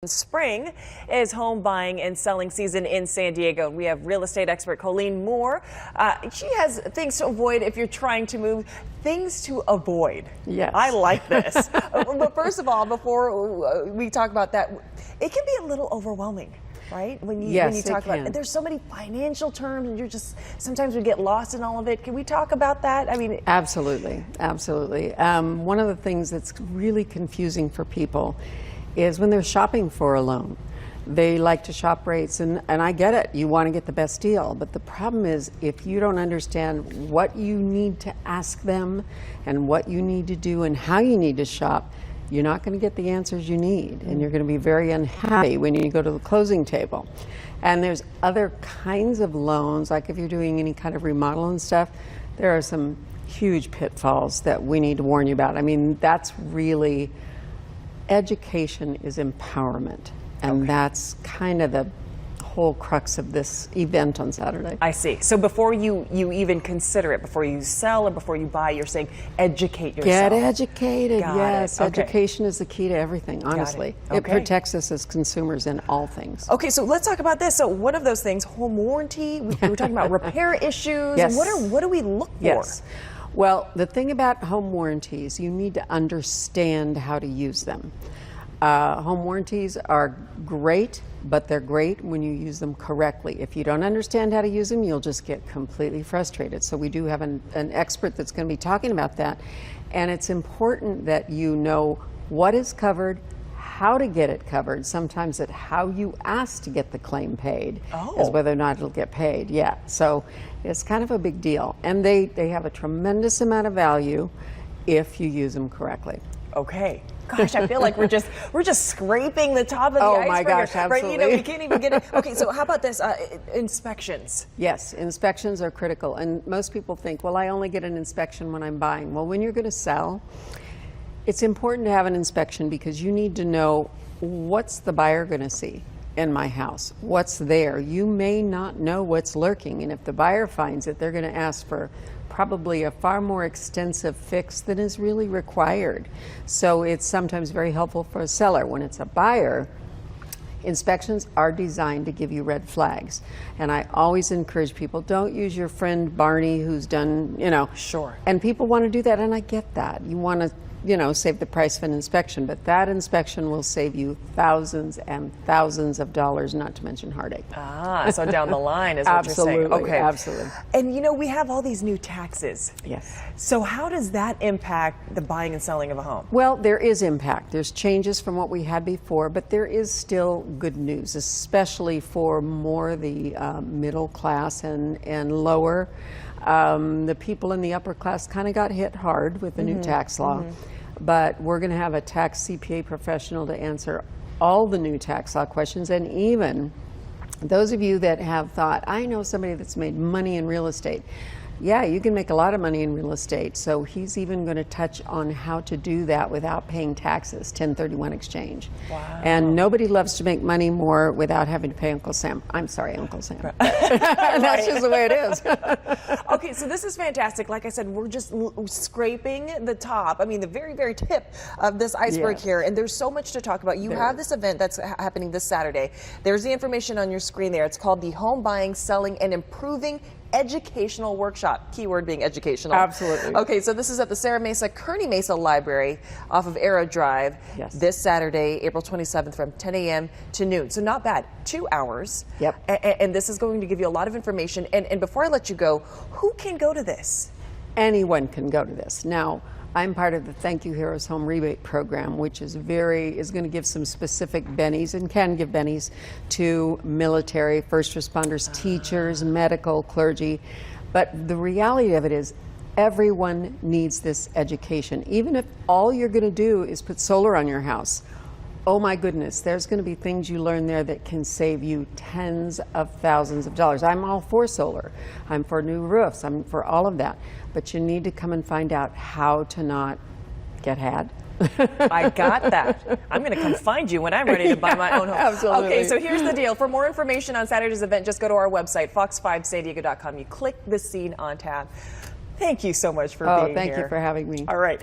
Spring is home buying and selling season in San Diego. We have real estate expert Colleen Moore. She has things to avoid if you're trying to move. Things to avoid. Yes. I like this. But first of all, before we talk about that, it can be a little overwhelming, right? When you talk about it, there's so many financial terms, and sometimes we get lost in all of it. Can we talk about that? I mean, absolutely, absolutely. One of the things that's really confusing for people is when they're shopping for a loan. They like to shop rates, and I get it. You want to get the best deal. But the problem is, if you don't understand what you need to ask them and what you need to do and how you need to shop, you're not going to get the answers you need, and you're going to be very unhappy when you go to the closing table. And there's other kinds of loans, like if you're doing any kind of remodel and stuff, there are some huge pitfalls that we need to warn you about. I mean, that's really, education is empowerment. And that's kind of the whole crux of this event on Saturday. I see. So before you even consider it, before you sell or before you buy, you're saying educate yourself. Get educated. Yes, Okay. Education is the key to everything, honestly. It protects us as consumers in all things. Okay, so let's talk about this. So one of those things, home warranty, we were talking about repair issues. Yes. What do we look for? Yes. Well, the thing about home warranties, you need to understand how to use them. Home warranties are great, but they're great when you use them correctly. If you don't understand how to use them, you'll just get completely frustrated. So we do have an expert that's going to be talking about that. And it's important that you know what is covered, how to get it covered. Sometimes that how you ask to get the claim paid is whether or not it'll get paid. Yeah, so it's kind of a big deal. And they have a tremendous amount of value if you use them correctly. Okay. Gosh, I feel like we're just scraping the top of the iceberg. Oh my gosh, absolutely. Right? You know, we can't even get it. Okay, so how about this? Inspections. Yes, inspections are critical. And most people think, well, I only get an inspection when I'm buying. Well, when you're going to sell, it's important to have an inspection because you need to know what's the buyer going to see in my house, what's there. You may not know what's lurking, and if the buyer finds it, they're going to ask for probably a far more extensive fix than is really required. So it's sometimes very helpful for a seller. When it's a buyer, inspections are designed to give you red flags. And I always encourage people, don't use your friend Barney who's done, Sure. And people want to do that, and I get that. You want to save the price of an inspection, but that inspection will save you thousands and thousands of dollars, not to mention heartache. So down the line is what you're saying. Okay. Absolutely. And we have all these new taxes. Yes. So how does that impact the buying and selling of a home? Well, there is impact. There's changes from what we had before, but there is still good news, especially for more the middle class and lower. The people in the upper class kind of got hit hard with the new tax law, but we're going to have a tax CPA professional to answer all the new tax law questions. And even those of you that have thought, I know somebody that's made money in real estate. Yeah, you can make a lot of money in real estate. So he's even going to touch on how to do that without paying taxes, 1031 exchange. Wow. And nobody loves to make money more without having to pay Uncle Sam. I'm sorry, Uncle Sam. That's just the way it is. Okay, so this is fantastic. Like I said, we're just scraping the top. I mean, the very, very tip of this iceberg here. And there's so much to talk about. You have this event that's happening this Saturday. There's the information on your screen there. It's called the Home Buying, Selling, and Improving Educational Workshop. Keyword being educational. Absolutely. Okay, so this is at the Sarah Mesa Kearney Mesa Library off of Arrow Drive. Yes. This Saturday, April 27th from 10 a.m. to noon. So not bad. 2 hours. Yep. And this is going to give you a lot of information. And before I let you go, who can go to this? Anyone can go to this. Now, I'm part of the Thank You Heroes Home Rebate Program, which is going to give some specific bennies and can give bennies to military, first responders, teachers, medical, clergy. But the reality of it is everyone needs this education. Even if all you're going to do is put solar on your house, oh my goodness, there's going to be things you learn there that can save you tens of thousands of dollars. I'm all for solar. I'm for new roofs. I'm for all of that. But you need to come and find out how to not get had. I got that. I'm going to come find you when I'm ready to buy my own home. Absolutely. Okay, so here's the deal. For more information on Saturday's event, just go to our website, fox5sandiego.com. You click the Scene on tab. Thank you so much for being here. Thank you for having me. All right.